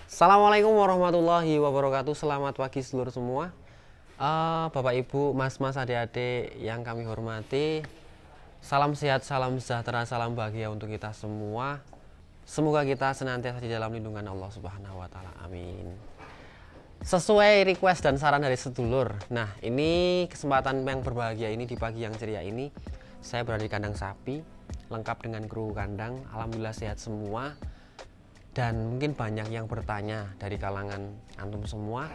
Assalamualaikum warahmatullahi wabarakatuh. Selamat pagi seluruh semua, Bapak Ibu, Mas-mas, adik-adik yang kami hormati. Salam sehat, salam sejahtera, salam bahagia untuk kita semua. Semoga kita senantiasa di dalam lindungan Allah Subhanahu wa Ta'ala. Amin. Sesuai request dan saran dari sedulur. Nah, ini kesempatan yang berbahagia ini di pagi yang ceria ini, saya berada di kandang sapi, lengkap dengan kru kandang. Alhamdulillah sehat semua. Dan mungkin banyak yang bertanya dari kalangan antum semua,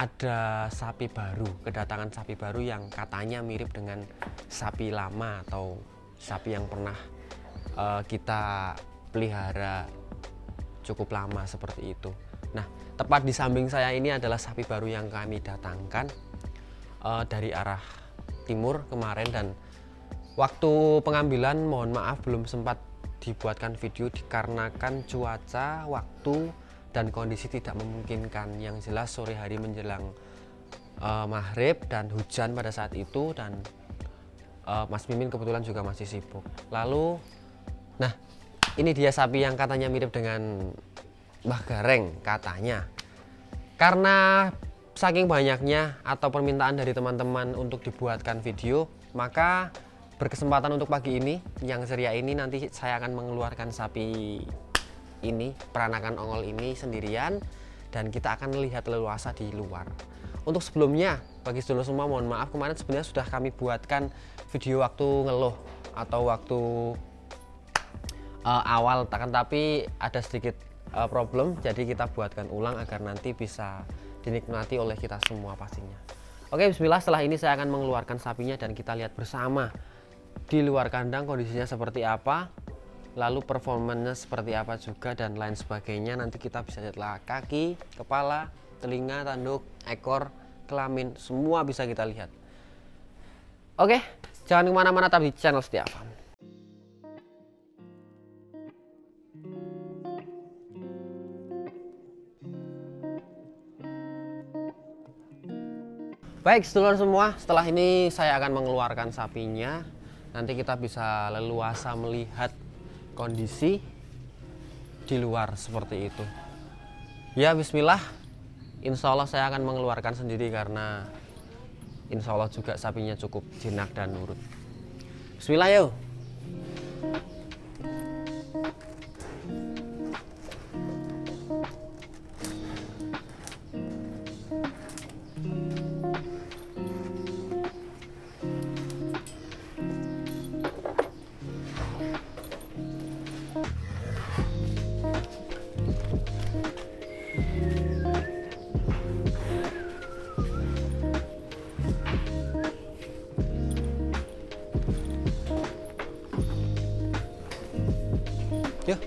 ada sapi baru, kedatangan sapi baru yang katanya mirip dengan sapi lama atau sapi yang pernah kita pelihara cukup lama seperti itu. Nah, tepat di samping saya ini adalah sapi baru yang kami datangkan dari arah timur kemarin, dan waktu pengambilan mohon maaf belum sempat dibuatkan video dikarenakan cuaca, waktu, dan kondisi tidak memungkinkan. Yang jelas sore hari menjelang maghrib dan hujan pada saat itu, dan Mas Mimin kebetulan juga masih sibuk. Lalu, nah ini dia sapi yang katanya mirip dengan Mbah Gareng katanya. Karena saking banyaknya atau permintaan dari teman-teman untuk dibuatkan video, maka berkesempatan untuk pagi ini yang ceria ini nanti saya akan mengeluarkan sapi ini, peranakan ongol ini sendirian, dan kita akan melihat leluasa di luar. Untuk sebelumnya, bagi sedulur semua mohon maaf, kemarin sebenarnya sudah kami buatkan video waktu ngeluh atau waktu awal, tapi ada sedikit problem, jadi kita buatkan ulang agar nanti bisa dinikmati oleh kita semua pastinya. Oke, bismillah. Setelah ini saya akan mengeluarkan sapinya dan kita lihat bersama di luar kandang kondisinya seperti apa, lalu performanya seperti apa juga, dan lain sebagainya. Nanti kita bisa lihat kaki, kepala, telinga, tanduk, ekor, kelamin, semua bisa kita lihat. Oke, jangan kemana-mana, tapi di channel Setia Farm. Baik sedulur semua, setelah ini saya akan mengeluarkan sapinya. Nanti kita bisa leluasa melihat kondisi di luar seperti itu. Ya bismillah, insya Allah saya akan mengeluarkan sendiri karena insya Allah juga sapinya cukup jinak dan nurut. Bismillah yuk. Yuk,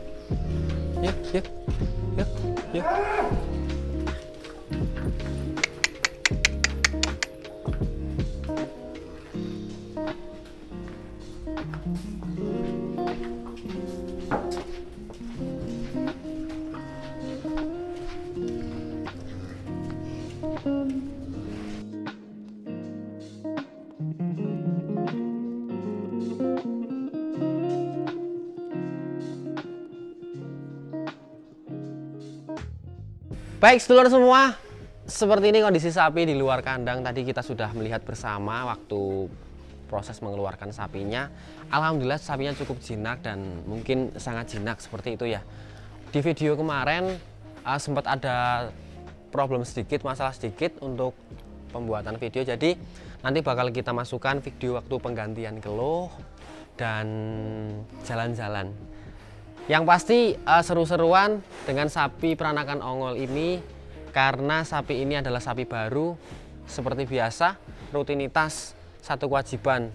yuk, yuk, yuk, yuk. Baik sedulur semua, seperti ini kondisi sapi di luar kandang. Tadi kita sudah melihat bersama waktu proses mengeluarkan sapinya. Alhamdulillah sapinya cukup jinak dan mungkin sangat jinak seperti itu ya. Di video kemarin sempat ada problem sedikit, masalah sedikit untuk pembuatan video. Jadi nanti bakal kita masukkan video waktu penggantian keluh dan jalan-jalan. Yang pasti seru-seruan dengan sapi peranakan ongol ini, karena sapi ini adalah sapi baru. Seperti biasa, rutinitas satu kewajiban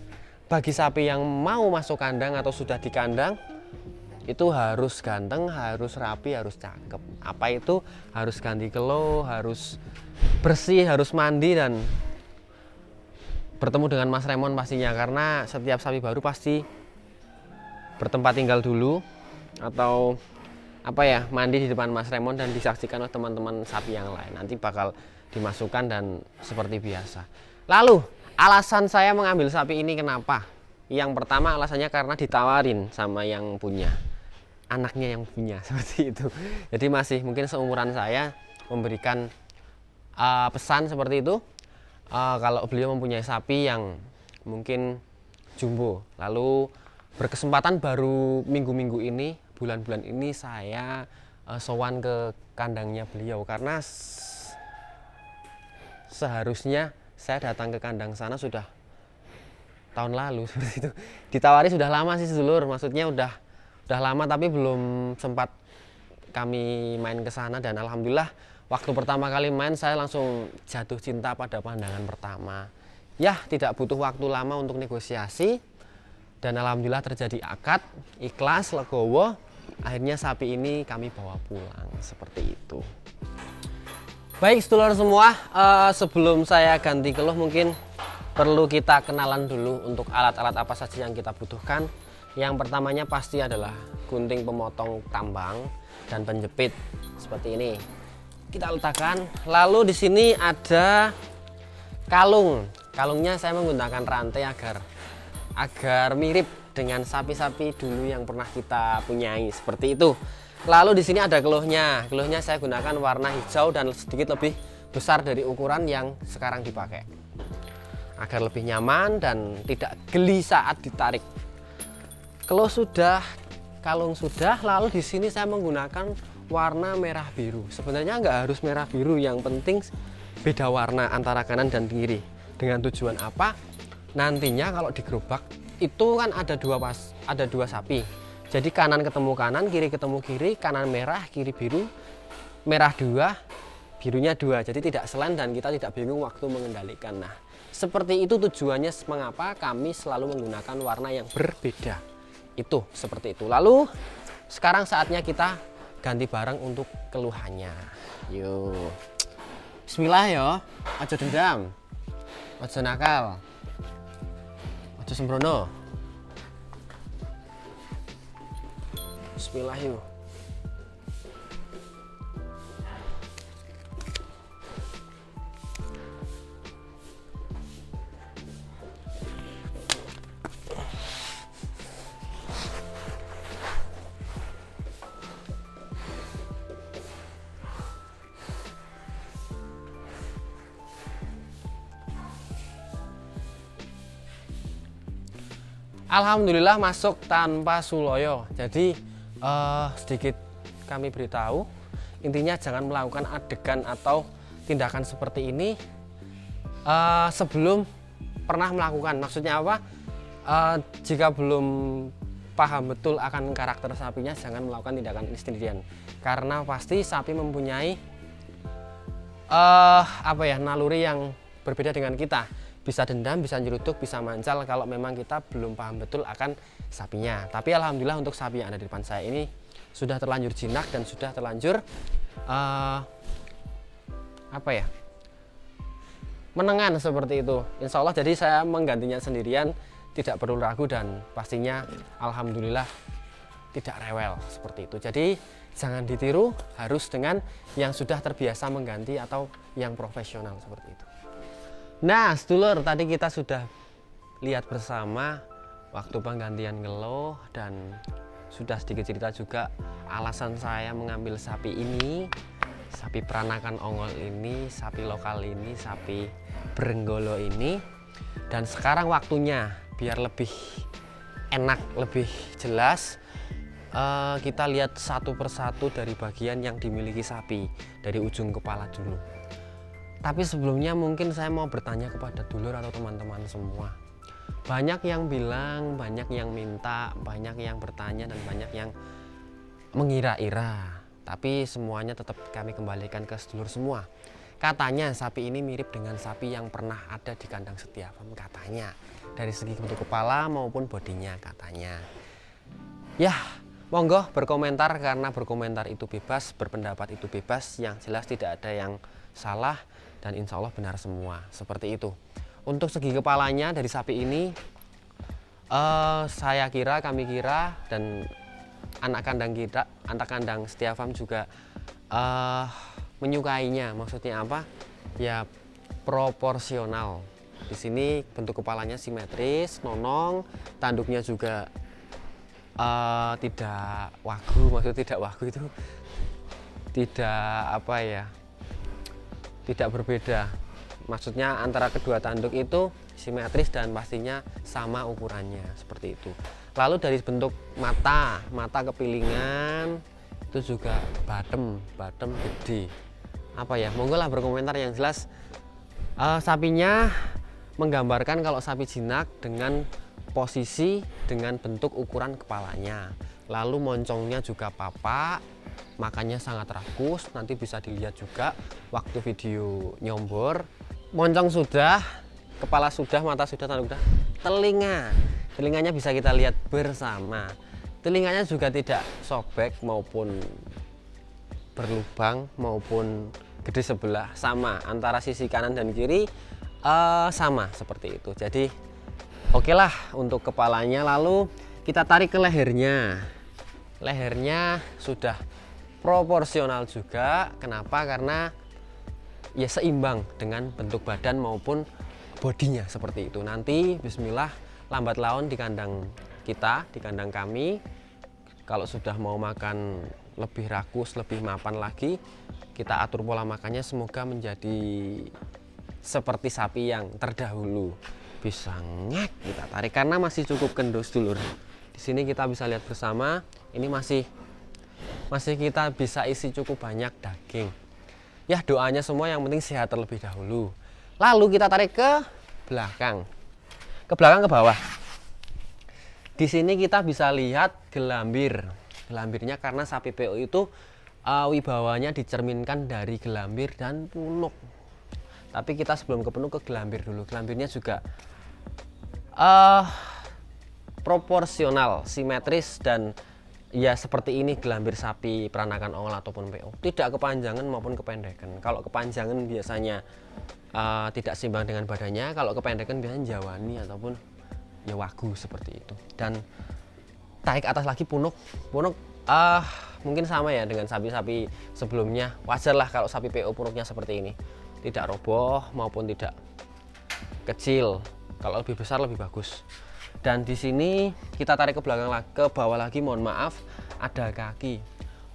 bagi sapi yang mau masuk kandang atau sudah di kandang, itu harus ganteng, harus rapi, harus cakep. Apa itu? Harus ganti keluh, harus bersih, harus mandi, dan bertemu dengan Mas Remon pastinya, karena setiap sapi baru pasti bertempat tinggal dulu atau apa ya, mandi di depan Mas Remon dan disaksikan oleh teman-teman sapi yang lain. Nanti bakal dimasukkan dan seperti biasa. Lalu alasan saya mengambil sapi ini kenapa? Yang pertama alasannya karena ditawarin sama yang punya. anaknya yang punya seperti itu. Jadi masih mungkin seumuran saya memberikan pesan seperti itu. Kalau beliau mempunyai sapi yang mungkin jumbo, lalu berkesempatan baru minggu-minggu ini, bulan-bulan ini saya sowan ke kandangnya beliau, karena seharusnya saya datang ke kandang sana sudah tahun lalu seperti itu. Ditawari sudah lama sih sedulur, maksudnya udah lama tapi belum sempat kami main ke sana, dan alhamdulillah waktu pertama kali main saya langsung jatuh cinta pada pandangan pertama. Ya, tidak butuh waktu lama untuk negosiasi, dan alhamdulillah terjadi akad, ikhlas, legowo. Akhirnya sapi ini kami bawa pulang seperti itu. Baik sedulur semua, sebelum saya ganti keluh mungkin perlu kita kenalan dulu untuk alat-alat apa saja yang kita butuhkan. Yang pertamanya pasti adalah gunting pemotong tambang dan penjepit seperti ini. Kita letakkan. Lalu di sini ada kalung. Kalungnya saya menggunakan rantai agar mirip dengan sapi-sapi dulu yang pernah kita punyai seperti itu. Lalu di sini ada keluhnya. Keluhnya saya gunakan warna hijau dan sedikit lebih besar dari ukuran yang sekarang dipakai, agar lebih nyaman dan tidak geli saat ditarik. Keluh sudah, kalung sudah. Lalu di sini saya menggunakan warna merah biru. Sebenarnya nggak harus merah biru, yang penting beda warna antara kanan dan kiri. Dengan tujuan apa? Nantinya kalau digerobak itu kan ada dua sapi. Jadi kanan ketemu kanan, kiri ketemu kiri, kanan merah, kiri biru, merah dua, birunya dua. Jadi tidak selen dan kita tidak bingung waktu mengendalikan. Nah, seperti itu tujuannya mengapa kami selalu menggunakan warna yang berbeda. Itu seperti itu. Lalu sekarang saatnya kita ganti barang untuk keluhannya. Yuk. Bismillah ya. Aja dendam. Aja nakal. Aja sembrono. Bismillah yuk. Alhamdulillah masuk tanpa suloyo. Jadi sedikit kami beritahu, intinya jangan melakukan adegan atau tindakan seperti ini sebelum pernah melakukan. Maksudnya apa? Jika belum paham betul akan karakter sapinya, jangan melakukan tindakan ini sendirian, karena pasti sapi mempunyai naluri yang berbeda dengan kita. Bisa dendam, bisa nyeruduk, bisa mancal kalau memang kita belum paham betul akan sapinya. Tapi alhamdulillah untuk sapi yang ada di depan saya ini sudah terlanjur jinak dan sudah terlanjur menengan seperti itu. Insya Allah, jadi saya menggantinya sendirian, tidak perlu ragu, dan pastinya alhamdulillah tidak rewel seperti itu. Jadi jangan ditiru, harus dengan yang sudah terbiasa mengganti atau yang profesional seperti itu. Nah sedulur, tadi kita sudah lihat bersama waktu penggantian ngeluh, dan sudah sedikit cerita juga alasan saya mengambil sapi ini, sapi peranakan ongol ini, sapi lokal ini, sapi berenggolo ini. Dan sekarang waktunya biar lebih enak, lebih jelas, kita lihat satu persatu dari bagian yang dimiliki sapi, dari ujung kepala dulu. Tapi sebelumnya mungkin saya mau bertanya kepada dulur atau teman-teman semua. Banyak yang bilang, banyak yang minta, banyak yang bertanya, dan banyak yang mengira-ira. Tapi semuanya tetap kami kembalikan ke sedulur semua. Katanya sapi ini mirip dengan sapi yang pernah ada di kandang Setiawan, katanya. Dari segi bentuk kepala maupun bodinya, katanya. Ya, monggo berkomentar, karena berkomentar itu bebas, berpendapat itu bebas. Yang jelas tidak ada yang salah, dan insya Allah benar semua, seperti itu. Untuk segi kepalanya dari sapi ini, kami kira, dan anak kandang Setia Farm juga menyukainya. Maksudnya apa? Ya proporsional. Di sini bentuk kepalanya simetris, nonong, tanduknya juga tidak wagu, maksud tidak wagu itu tidak apa ya, tidak berbeda. Maksudnya antara kedua tanduk itu simetris dan pastinya sama ukurannya seperti itu. Lalu dari bentuk mata kepilingan itu juga bottom gede. Apa ya, monggo lah berkomentar. Yang jelas sapinya menggambarkan kalau sapi jinak dengan posisi dengan bentuk ukuran kepalanya. Lalu moncongnya juga papak, makanya sangat rakus. Nanti bisa dilihat juga waktu video nyombor. Moncong sudah, kepala sudah, mata sudah, tanduk sudah, telinganya bisa kita lihat bersama. Telinganya juga tidak sobek maupun berlubang maupun gede sebelah, sama antara sisi kanan dan kiri sama seperti itu. Jadi oke lah untuk kepalanya. Lalu kita tarik ke lehernya. Lehernya sudah proporsional juga. Kenapa? Karena ya seimbang dengan bentuk badan maupun bodinya seperti itu. Nanti bismillah lambat laun di kandang kita, di kandang kami, kalau sudah mau makan lebih rakus, lebih mapan lagi, kita atur pola makannya semoga menjadi seperti sapi yang terdahulu. Bisa ngek kita tarik karena masih cukup kendus dulur. Di sini kita bisa lihat bersama, ini masih kita bisa isi cukup banyak daging. Ya doanya semua yang penting sehat terlebih dahulu. Lalu kita tarik ke belakang. Ke belakang ke bawah. Di sini kita bisa lihat gelambir. Gelambirnya karena sapi PO itu wibawanya dicerminkan dari gelambir dan punuk. Tapi kita sebelum ke punuk ke gelambir dulu. Gelambirnya juga proporsional, simetris dan ya seperti ini gelambir sapi peranakan ongol ataupun PO. Tidak kepanjangan maupun kependekan. Kalau kepanjangan biasanya tidak seimbang dengan badannya. Kalau kependekan biasanya jawani ataupun ya wagu seperti itu. Dan tarik atas lagi punuk mungkin sama ya dengan sapi-sapi sebelumnya. Wajar lah kalau sapi PO punuknya seperti ini, tidak roboh maupun tidak kecil. Kalau lebih besar lebih bagus. Dan di sini kita tarik ke belakang lagi, ke bawah lagi, mohon maaf, ada kaki.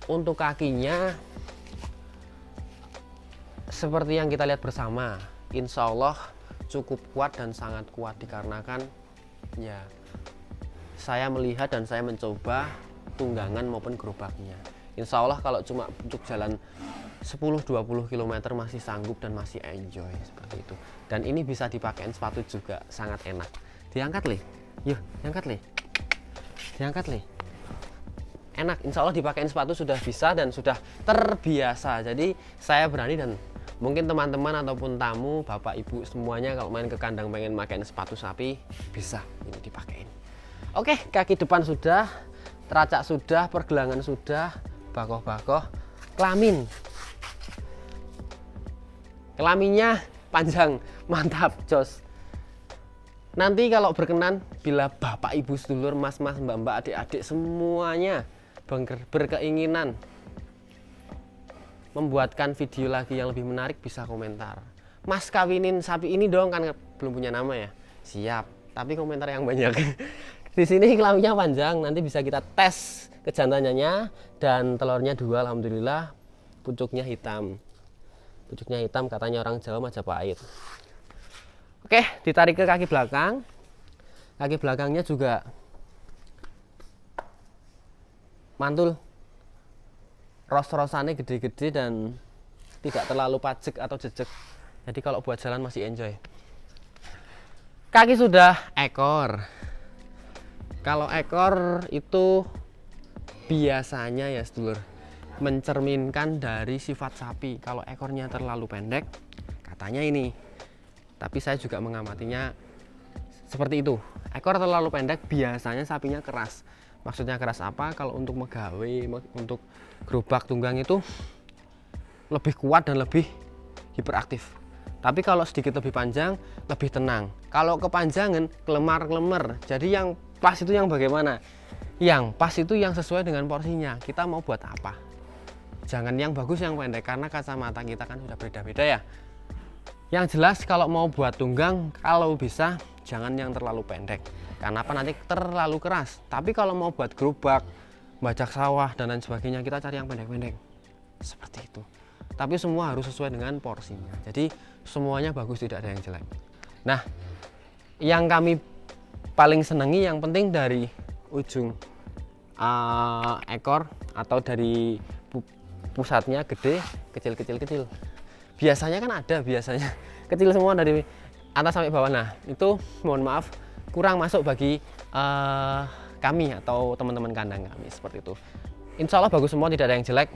Untuk kakinya seperti yang kita lihat bersama, insya Allah cukup kuat dan sangat kuat dikarenakan ya saya melihat dan saya mencoba tunggangan maupun gerobaknya. Insya Allah kalau cuma untuk jalan 10-20 km masih sanggup dan masih enjoy seperti itu. Dan ini bisa dipakai sepatu juga sangat enak. Diangkat lih. Yuk, diangkat lih. Enak, insya Allah dipakai sepatu sudah bisa dan sudah terbiasa. Jadi saya berani dan mungkin teman-teman ataupun tamu, bapak ibu semuanya kalau main ke kandang pengen pakai sepatu sapi bisa ini dipakein. Oke, kaki depan sudah, teracak sudah, pergelangan sudah, bakoh-bakoh, kelaminnya panjang, mantap, jos. Nanti kalau berkenan, bila bapak ibu sedulur, mas-mas, mbak-mbak, adik-adik semuanya berkeinginan membuatkan video lagi yang lebih menarik, bisa komentar. Mas kawinin sapi ini dong, kan belum punya nama ya. Siap, tapi komentar yang banyak. Di sini kelaminnya panjang, nanti bisa kita tes kejantannya. Dan telurnya 2, alhamdulillah. Pucuknya hitam. Pucuknya hitam katanya orang Jawa Majapahit. Oke, ditarik ke kaki belakang. Kaki belakangnya juga mantul. Ros-rosannya gede-gede dan tidak terlalu pajek atau jejek. Jadi kalau buat jalan masih enjoy. Kaki sudah, ekor. Kalau ekor itu biasanya ya sedulur, mencerminkan dari sifat sapi. Kalau ekornya terlalu pendek, katanya ini. Tapi saya juga mengamatinya seperti itu. Ekor terlalu pendek biasanya sapinya keras. Maksudnya keras apa? Kalau untuk megawe, untuk gerobak tunggang itu lebih kuat dan lebih hiperaktif. Tapi kalau sedikit lebih panjang, lebih tenang. Kalau kepanjangan, kelemar-kelemar. Jadi yang pas itu yang bagaimana? Yang pas itu yang sesuai dengan porsinya. Kita mau buat apa? Jangan yang bagus yang pendek, karena kacamata kita kan sudah beda-beda ya. Yang jelas kalau mau buat tunggang, kalau bisa jangan yang terlalu pendek. Karena apa, nanti terlalu keras. Tapi kalau mau buat gerobak, bajak sawah dan lain sebagainya, kita cari yang pendek-pendek. Seperti itu. Tapi semua harus sesuai dengan porsinya. Jadi semuanya bagus, tidak ada yang jelek. Nah, yang kami paling senangi yang penting dari ujung ekor atau dari pusatnya gede, kecil. Biasanya kan ada, biasanya kecil semua dari atas sampai bawah. Nah, itu mohon maaf kurang masuk bagi kami atau teman-teman kandang kami, seperti itu. Insya Allah bagus semua, tidak ada yang jelek.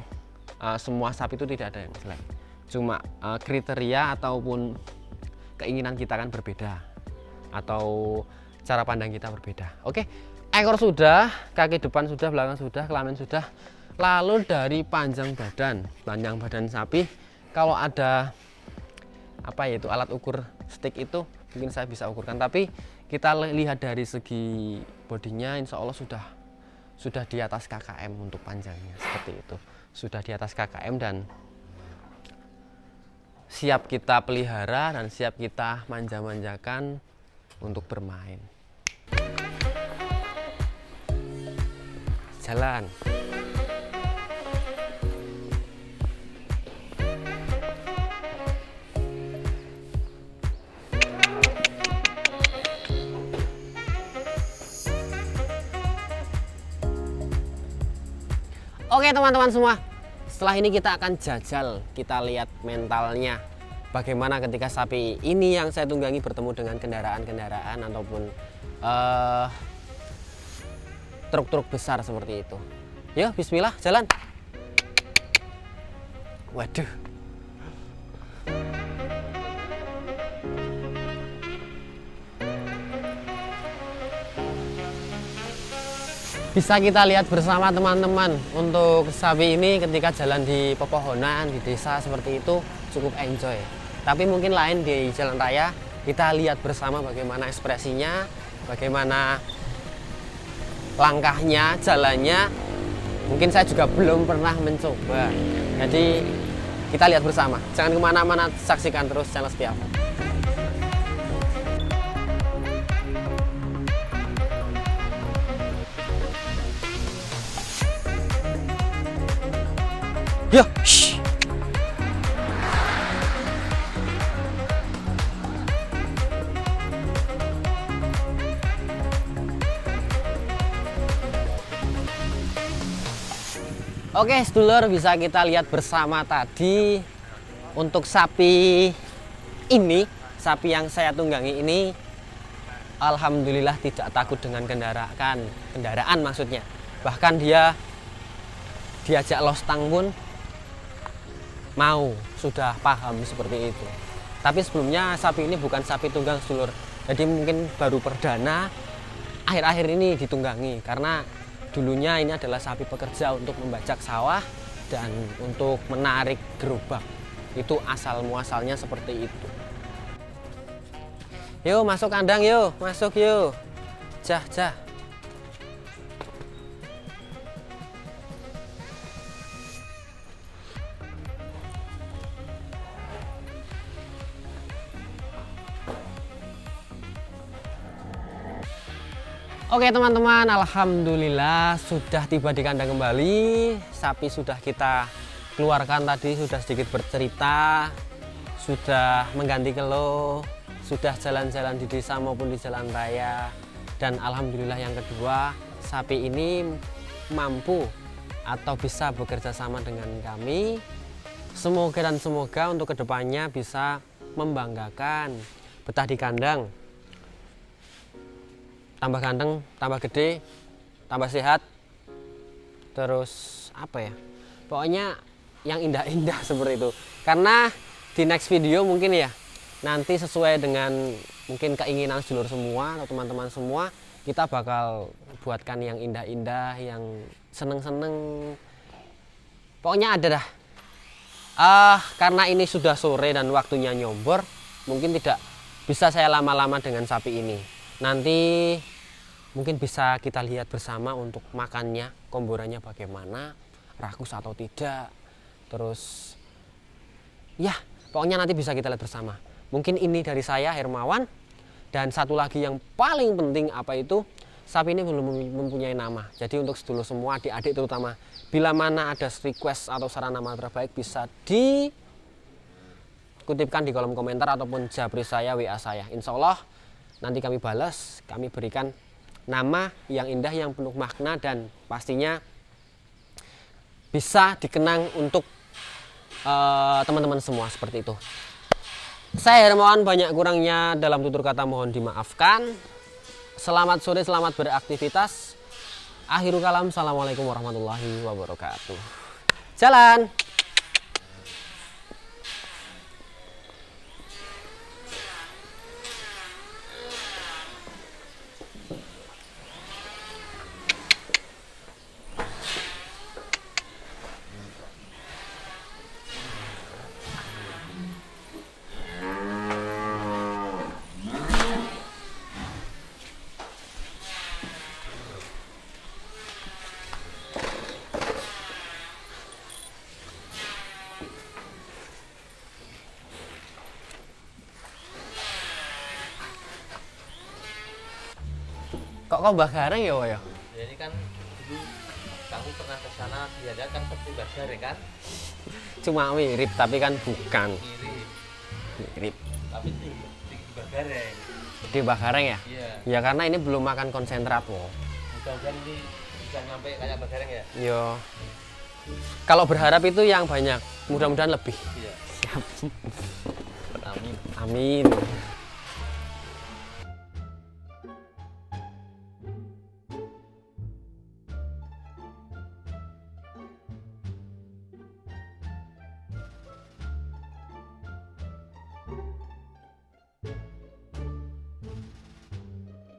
Semua sapi itu tidak ada yang jelek. Cuma kriteria ataupun keinginan kita kan berbeda, atau cara pandang kita berbeda. Oke, ekor sudah, kaki depan sudah, belakang sudah, kelamin sudah. Lalu dari panjang badan sapi, kalau ada apa ya itu alat ukur stick itu mungkin saya bisa ukurkan, tapi kita lihat dari segi bodinya insya Allah sudah di atas KKM untuk panjangnya, seperti itu. Sudah di atas KKM dan siap kita pelihara dan siap kita manja-manjakan untuk bermain. Jalan. Oke teman-teman semua, setelah ini kita akan jajal, kita lihat mentalnya. Bagaimana ketika sapi ini yang saya tunggangi bertemu dengan kendaraan-kendaraan ataupun truk-truk besar seperti itu. Yuk, bismillah, jalan. Waduh. Bisa kita lihat bersama teman-teman, untuk sapi ini ketika jalan di pepohonan, di desa seperti itu cukup enjoy. Tapi mungkin lain di jalan raya, kita lihat bersama bagaimana ekspresinya, bagaimana langkahnya, jalannya. Mungkin saya juga belum pernah mencoba. Jadi kita lihat bersama. Jangan kemana-mana, saksikan terus channel Setia. Yo, shh. Oke, sedulur, bisa kita lihat bersama tadi untuk sapi ini, sapi yang saya tunggangi ini, alhamdulillah tidak takut dengan kendaraan maksudnya. Bahkan dia diajak lostang pun mau, sudah paham seperti itu. Tapi sebelumnya sapi ini bukan sapi tunggang, sedulur. Jadi mungkin baru perdana akhir-akhir ini ditunggangi, karena dulunya ini adalah sapi pekerja untuk membajak sawah dan untuk menarik gerobak. Itu asal muasalnya seperti itu. Yuk masuk kandang, yuk masuk, yuk. Jah. Oke teman-teman, alhamdulillah sudah tiba di kandang kembali. Sapi sudah kita keluarkan tadi, sudah sedikit bercerita, sudah mengganti kelo, sudah jalan-jalan di desa maupun di jalan raya. Dan alhamdulillah yang kedua, sapi ini mampu atau bisa bekerja sama dengan kami. Semoga untuk kedepannya bisa membanggakan, betah di kandang, tambah ganteng, tambah gede, tambah sehat, terus apa ya, pokoknya yang indah-indah seperti itu. Karena di next video mungkin ya, nanti sesuai dengan mungkin keinginan sedulur semua atau teman-teman semua, kita bakal buatkan yang indah-indah, yang seneng-seneng, pokoknya ada dah. Karena ini sudah sore dan waktunya nyombor, mungkin tidak bisa saya lama-lama dengan sapi ini. Nanti mungkin bisa kita lihat bersama untuk makannya, komborannya bagaimana, rakus atau tidak. Terus ya pokoknya nanti bisa kita lihat bersama. Mungkin ini dari saya, Hermawan. Dan satu lagi yang paling penting apa itu, sapi ini belum mempunyai nama. Jadi untuk sedulur semua, adik-adik terutama, bila mana ada request atau saran nama terbaik bisa dikutipkan di kolom komentar ataupun japri saya, WA saya. Insya Allah nanti kami balas, kami berikan nama yang indah, yang penuh makna, dan pastinya bisa dikenang untuk teman-teman semua seperti itu. Saya Hermawan, banyak kurangnya dalam tutur kata mohon dimaafkan. Selamat sore, selamat beraktivitas. Akhirul kalam, assalamualaikum warahmatullahi wabarakatuh. Jalan. Kok kau Gareng ya, Woyo? Ya, ini kan dulu kamu pernah ke sana dia kan seperti Gareng kan? Cuma mirip tapi kan bukan. Mirip. Mirip. Tapi itu di Gareng. Di Gareng ya? Iya. Ya karena ini belum makan konsentrat, wo. Mudah-mudahan ini bisa nyampe kayak Gareng ya? Yo. Kalau berharap itu yang banyak, mudah-mudahan lebih. Iya. Siap. Amin. Amin.